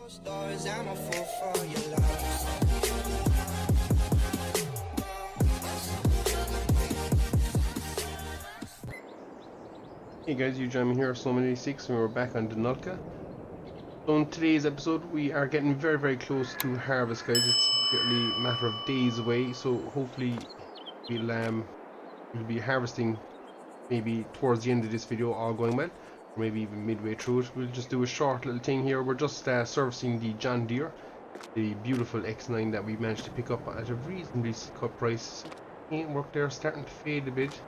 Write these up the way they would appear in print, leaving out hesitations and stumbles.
Stories, I'm a fool for your love. Hey guys, you join me here, Sloman86, and we're back on Dunalka. So in today's episode, we are getting very close to harvest, guys. It's literally a matter of days away, so hopefully we'll be harvesting maybe towards the end of this video, all going well, or maybe even midway through it. We'll just do a short little thing here. We're just servicing the John Deere, the beautiful X9 that we managed to pick up at a reasonably cut price. Paintwork there starting to fade a bit.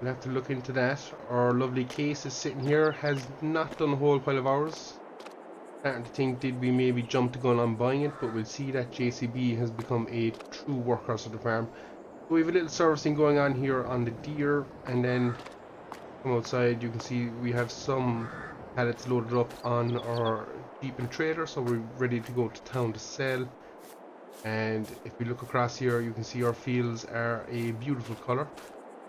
We'll have to look into that. Our lovely case is sitting here, has not done a whole pile of hours. Starting to think, did we maybe jump the gun on buying it, but we'll see that JCB has become a true workhorse of the farm. So we have a little servicing going on here on the deer, and then from outside you can see we have some pallets loaded up on our Jeep and trailer, so we're ready to go to town to sell. And if we look across here, you can see our fields are a beautiful colour.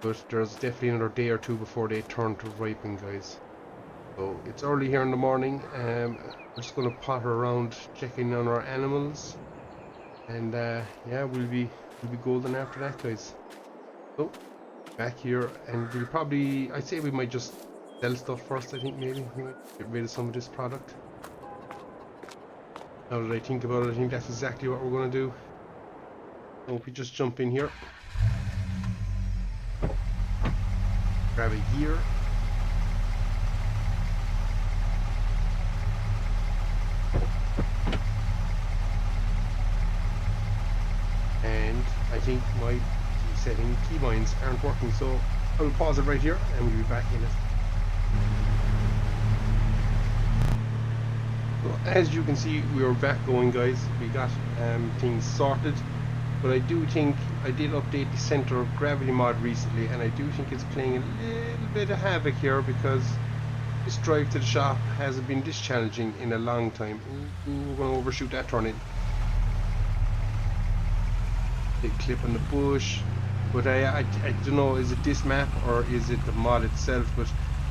But there's definitely another day or two before they turn to ripen, guys. So it's early here in the morning. We're just going to potter around checking on our animals, and yeah, we'll be golden after that, guys. So back here, and we'll probably, I'd say we might just sell stuff first. I think maybe we might get rid of some of this product. Now that I think about it, I think that's exactly what we're going to do. So if we just jump in here. Grab a gear. And I think my setting keybinds aren't working, so I'll pause it right here and we'll be back in it. So as you can see, we are back going, guys. We got things sorted. But I do think I did update the center of gravity mod recently, and I do think it's playing a little bit of havoc here, because this drive to the shop hasn't been this challenging in a long time. Ooh, we're going to overshoot that turn in. Big clip on the bush. But I don't know, is it this map or is it the mod itself, but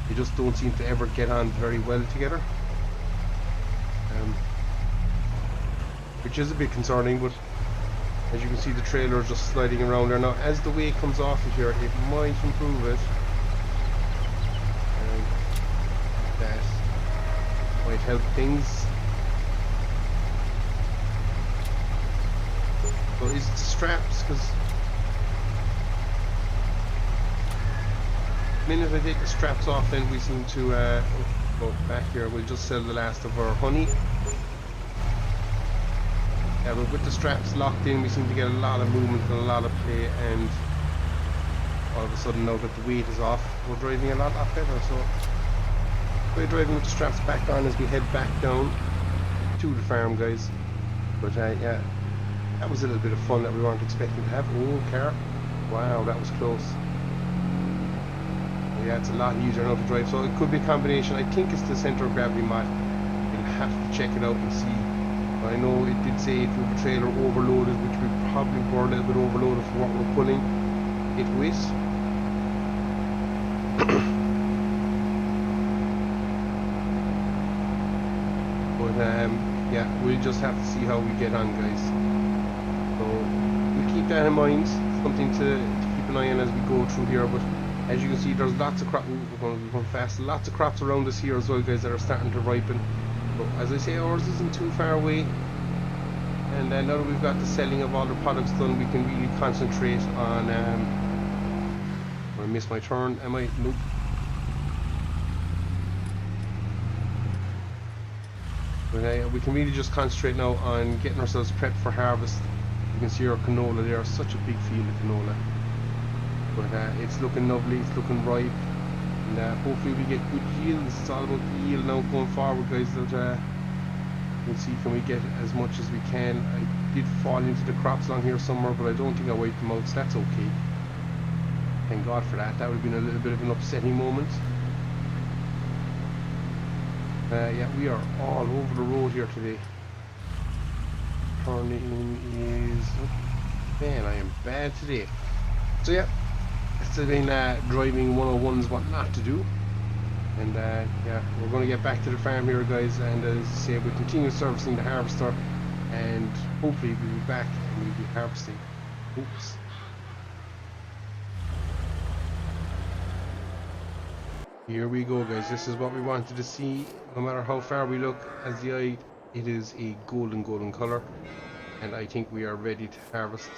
they just don't seem to ever get on very well together. Which is a bit concerning, but as you can see, the trailer is just sliding around there. Now, as the weight comes off of here, it might improve it. And that might help things. So is it the straps? Because the minute I take the straps off, then we seem to go back here. We'll just sell the last of our honey. Yeah, but with the straps locked in, we seem to get a lot of movement and a lot of play, and all of a sudden, now that the weight is off, we're driving a lot better. So we're driving with the straps back on as we head back down to the farm, guys. But yeah, that was a little bit of fun that we weren't expecting to have. Oh, car! Wow, that was close. Yeah, it's a lot easier now to drive, so it could be a combination. I think it's the center of gravity mod. We'll have to check it out and see. I know it did say if we have a trailer overloaded, which we probably were a little bit overloaded for what we're pulling it with. But yeah, we'll just have to see how we get on, guys. So we'll keep that in mind, something to keep an eye on as we go through here. But as you can see, there's lots of crops. We're going to be going fast. Lots of crops around us here as well, guys, that are starting to ripen. But as I say, ours isn't too far away, and now that we've got the selling of all the products done, we can really concentrate on I missed my turn, am I? Nope. But we can really just concentrate now on getting ourselves prepped for harvest. You can see our canola there, such a big field of canola. But it's looking lovely, it's looking ripe. And hopefully we get good yields. It's all about the yield now going forward, guys. That we'll see, can we get as much as we can. I did fall into the crops along here somewhere, but I don't think I wiped them out, so that's okay. Thank God for that. That would have been a little bit of an upsetting moment. Yeah, we are all over the road here today. Turning is... Oh, man, I am bad today. So yeah, it's been driving 101s, what not to do. And yeah, we're going to get back to the farm here, guys, and as I say, we'll continue servicing the harvester, and hopefully we'll be back and we'll be harvesting. Oops. Here we go, guys. This is what we wanted to see. No matter how far we look as the eye, it is a golden color, and I think we are ready to harvest.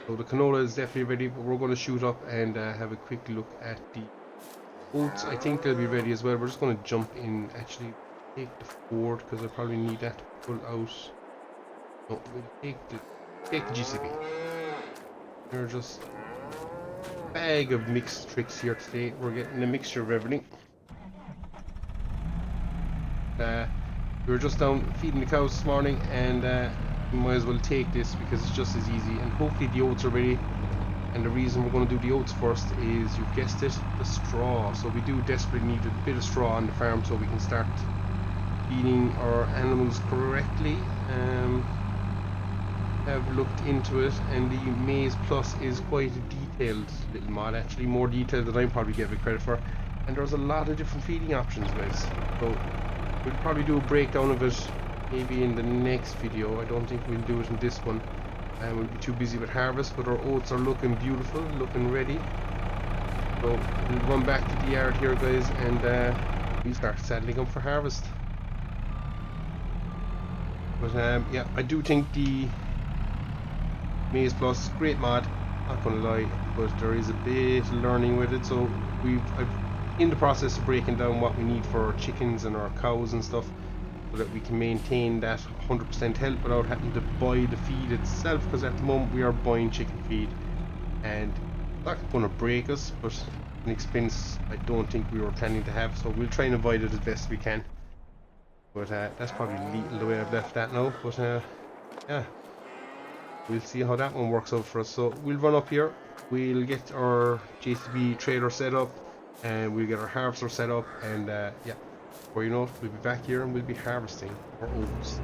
So the canola is definitely ready, but we're going to shoot up and have a quick look at the oats. I think they'll be ready as well. We're just going to jump in, actually take the Ford, because I probably need that to pull out. No, we'll take the GCB. We're just a bag of mixed tricks here today. We're getting a mixture of everything. We were just down feeding the cows this morning, and we might as well take this because it's just as easy, and hopefully the oats are ready. And the reason we're going to do the oats first is, you've guessed it, the straw. So we do desperately need a bit of straw on the farm so we can start feeding our animals correctly. Have looked into it, and the Maize Plus is quite a detailed little mod, actually more detailed than I probably give it credit for, and there's a lot of different feeding options, guys. So we'll probably do a breakdown of it maybe in the next video. I don't think we'll do it in this one, and we'll be too busy with harvest, but our oats are looking beautiful, looking ready. So we'll run back to the yard here, guys, and we'll start saddling up for harvest. But yeah, I do think the Maize Plus, great mod, not gonna lie, but there is a bit of learning with it. So I'm in the process of breaking down what we need for our chickens and our cows and stuff, so that we can maintain that 100% health without having to buy the feed itself, because at the moment we are buying chicken feed, and it's not gonna break us, but an expense I don't think we were planning to have, so we'll try and avoid it as best we can. But that's probably the way I've left that now. But yeah, we'll see how that one works out for us. So we'll run up here, we'll get our JCB trailer set up, and we'll get our harvester set up, and yeah, before you know it, we'll be back here and we'll be harvesting our oats.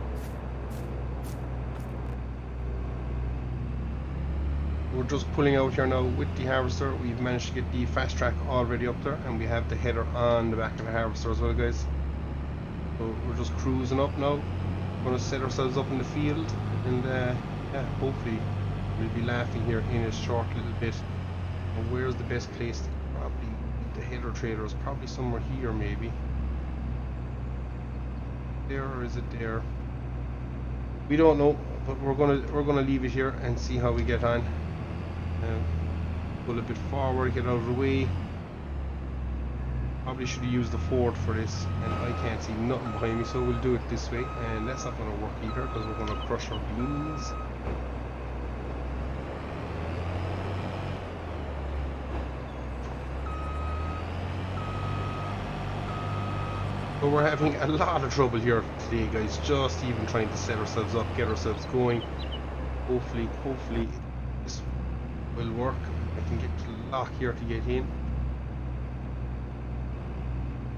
We're just pulling out here now with the harvester. We've managed to get the fast track already up there, and we have the header on the back of the harvester as well, guys. So we're just cruising up now. We're going to set ourselves up in the field, and yeah, hopefully we'll be laughing here in a short little bit. And where's the best place to probably the header trailer is probably somewhere here, maybe. There, or is it there? We don't know, but we're gonna leave it here and see how we get on. Pull a bit forward, get out of the way. Probably should have used the Ford for this, and I can't see nothing behind me, so we'll do it this way. And that's not going to work either, because we're going to crush our beans. But we're having a lot of trouble here today, guys, just even trying to set ourselves up, get ourselves going. Hopefully this will work. I can get to the lock here to get in.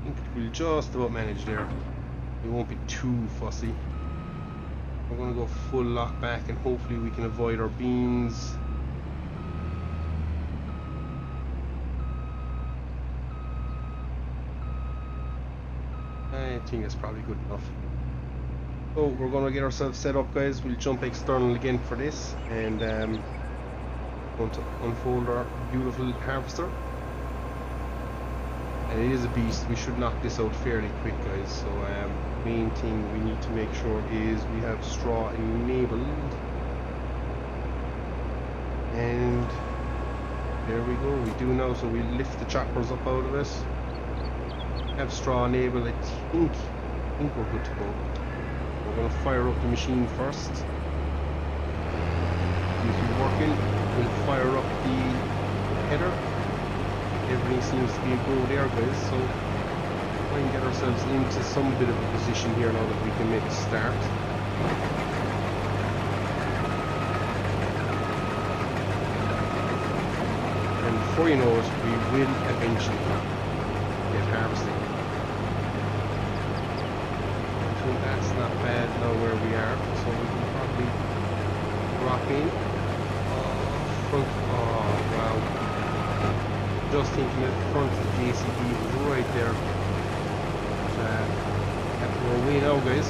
I think we'll just about manage there. We won't be too fussy. We're going to go full lock back, and hopefully we can avoid our beans. I think that's probably good enough. So we're going to get ourselves set up, guys. We'll jump external again for this, and going to unfold our beautiful harvester. And it is a beast. We should knock this out fairly quick, guys. So main thing we need to make sure is we have straw enabled, and there we go, we do now. So we lift the choppers up out of it, have straw enabled. I think we're good to go. We're going to fire up the machine first. Seems to be working. We'll fire up the header. Everything seems to be a go there, guys, so try and get ourselves into some bit of a position here now that we can make a start. And before you know it, we will eventually get harvesting. So that's not bad now where we are, so we can probably drop in. Oh wow. Just thinking that front of the JCB was right there. we're away now, guys.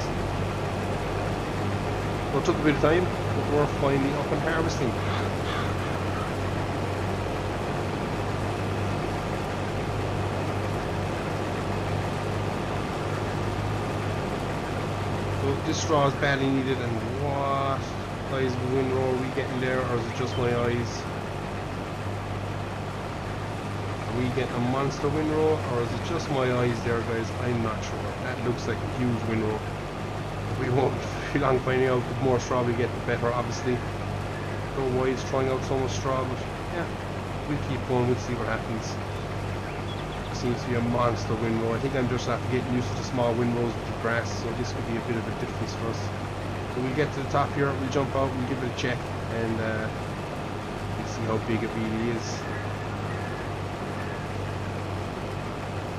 So it took a bit of time, but we're finally up and harvesting. So this straw is badly needed, and what size of a windrow are we getting there, or is it just my eyes? Are we getting a monster windrow, or is it just my eyes there, guys? I'm not sure. That looks like a huge windrow. We won't be long finding out. The more straw we get, the better, obviously. So why it's throwing out so much straw, but yeah, we'll keep going. We'll see what happens. Seems to be a monster windrow. I think I'm just after getting used to the small windrows with the grass, so this could be a bit of a difference for us. So we'll get to the top here, we'll jump out, we'll give it a check, and we'll see how big it really is.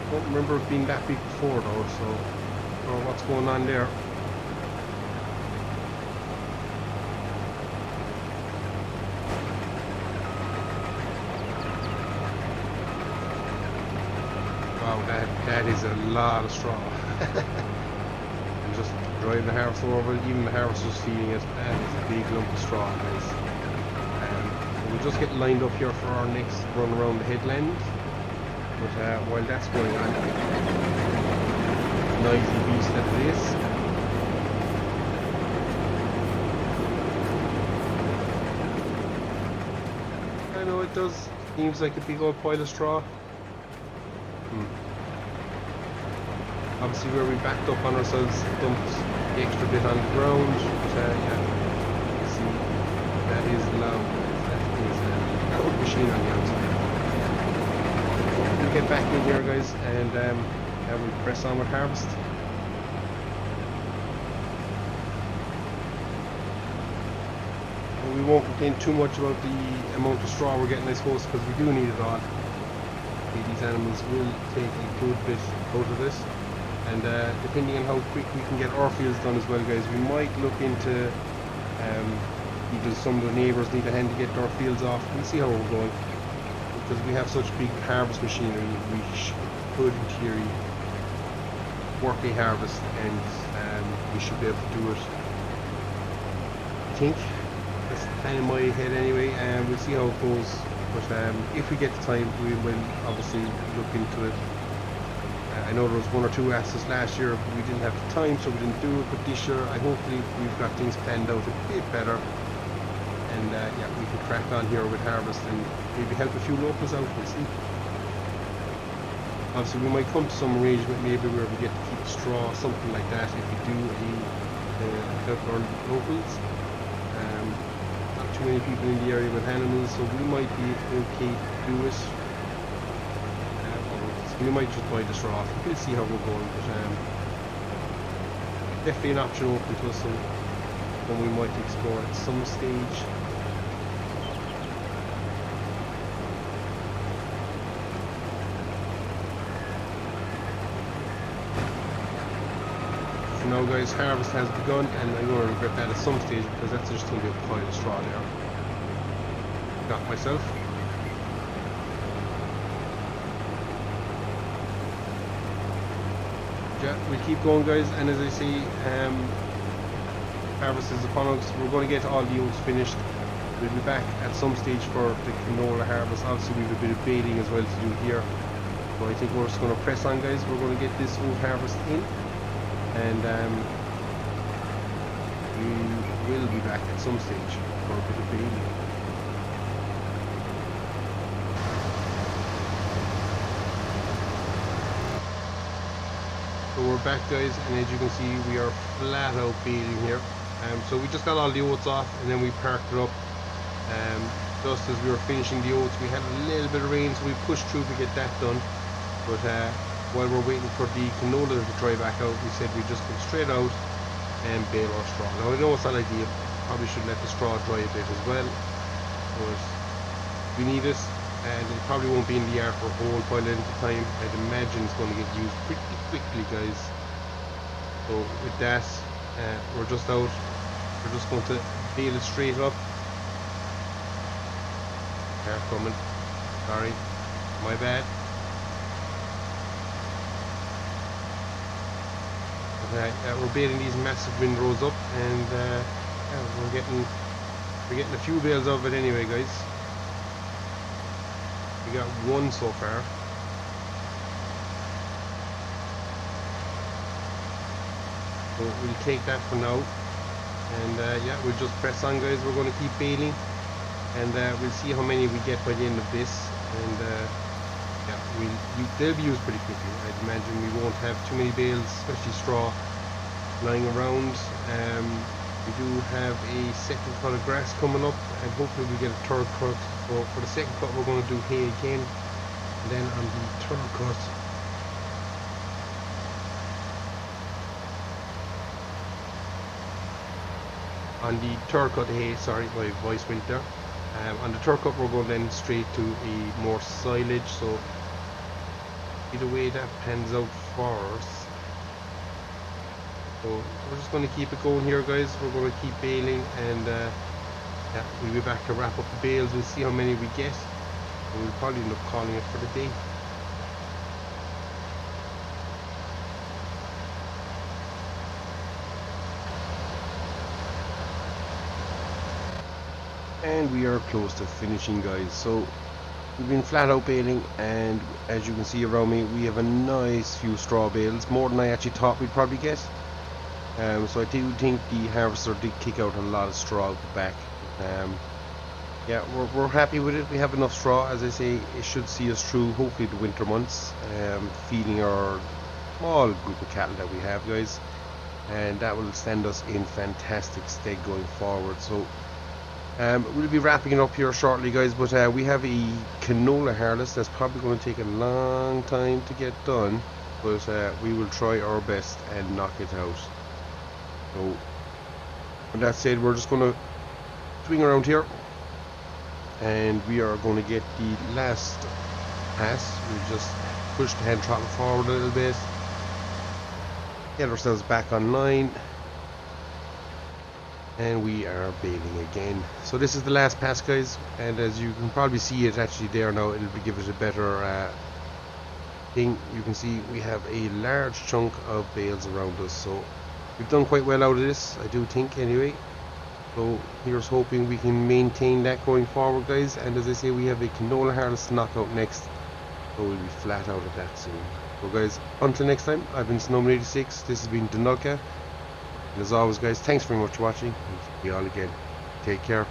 I don't remember it being that big before though, so I don't know what's going on there. Wow, that is a lot of straw. And just driving the harvester over, even the harvester's feeling it. That is a big lump of straw, guys. So we'll just get lined up here for our next run around the headland. But while that's going on, noisy beast that it is. I know it does. Seems like a big old pile of straw. Obviously where we backed up on ourselves, dumped the extra bit on the ground, but yeah, see, that is loud. That is a cold machine on the outside. We'll get back in here, guys, and yeah, we'll press on with harvest. And we won't complain too much about the amount of straw we're getting, I suppose, because we do need it all. These animals will take a good bit out of this, and depending on how quick we can get our fields done as well, guys, we might look into either some of the neighbours need a hand to get our fields off. We'll see how we're going, because we have such big harvest machinery. We could in theory work a harvest, and we should be able to do it. I think that's kind of my head anyway, and we'll see how it goes. But if we get the time, we will obviously look into it. I know there was one or two assets last year, but we didn't have the time, so we didn't do it. But this year, hopefully we've got things planned out a bit better, and yeah, we can crack on here with harvest and maybe help a few locals out. We'll see. Obviously, we might come to some arrangement maybe where we get to keep straw, something like that, if we do help our locals. Not too many people in the area with animals, so we might be okay to do it. We might just buy the straw off. We'll see how we're going, but definitely an option open to us, so one we might explore at some stage. So now, guys, harvest has begun, and I'm going to regret that at some stage, because that's just going to be a pile of straw there. Got myself. Yeah, we'll keep going, guys, and as I say, harvest is upon us. We're going to get all the oats finished. We'll be back at some stage for the canola harvest. Obviously we have a bit of baiting as well to do here, but I think we're just going to press on, guys. We're going to get this oat harvest in, and we will be back at some stage for a bit of baiting. So we're back, guys, and as you can see, we are flat out baiting here. So we just got all the oats off, and then we parked it up. Just as we were finishing the oats, we had a little bit of rain, so we pushed through to get that done. But while we're waiting for the canola to dry back out, we said we'd just go straight out and bale our straw. Now I know it's not ideal, probably should let the straw dry a bit as well, but we need it. And it probably won't be in the yard for a whole pile at a time. I'd imagine it's going to get used pretty quickly, guys. So with that, we're just out. We're just going to bale it straight up. Car coming. Sorry, my bad. Yeah, we're baling these massive windrows up, and yeah, we're getting a few bales of it anyway, guys. We got one so far. So we'll take that for now, and yeah, we'll just press on, guys. We're going to keep baling, and we'll see how many we get by the end of this, and yeah, they'll be used pretty quickly. I'd imagine we won't have too many bales, especially straw, lying around. We do have a second cut of grass coming up, and hopefully we get a third cut. So for the second cut we're going to do hay again, and then on the third cut hay, sorry, my voice went there. On the third cut we're going then straight to a more silage, so either way that pans out for us. So we're just going to keep it going here, guys. We're going to keep baling, and yeah, we'll be back to wrap up the bales. We'll see how many we get, and we'll probably end up calling it for the day. And we are close to finishing, guys. So we've been flat out baling, and as you can see around me, we have a nice few straw bales, more than I actually thought we'd probably get. So I do think the harvester did kick out a lot of straw out the back. Yeah, we're happy with it. We have enough straw, as I say. It should see us through hopefully the winter months, feeding our small group of cattle that we have, guys, and that will stand us in fantastic stead going forward. So we'll be wrapping it up here shortly, guys, but we have a canola harvest that's probably going to take a long time to get done, but we will try our best and knock it out. So with that said, we're just going to swing around here, and we are going to get the last pass. We just push the hand throttle forward a little bit, get ourselves back online, and we are baling again. So this is the last pass, guys, and as you can probably see it actually there now, it'll give it a better thing. You can see we have a large chunk of bales around us, so we've done quite well out of this, I do think, anyway. So here's hoping we can maintain that going forward, guys. And as I say, we have a canola harvest knockout next, so we'll be flat out of that soon. So guys, until next time, I've been Snowman86, this has been Dunalka, and as always, guys, thanks very much for watching, and see you all again. Take care.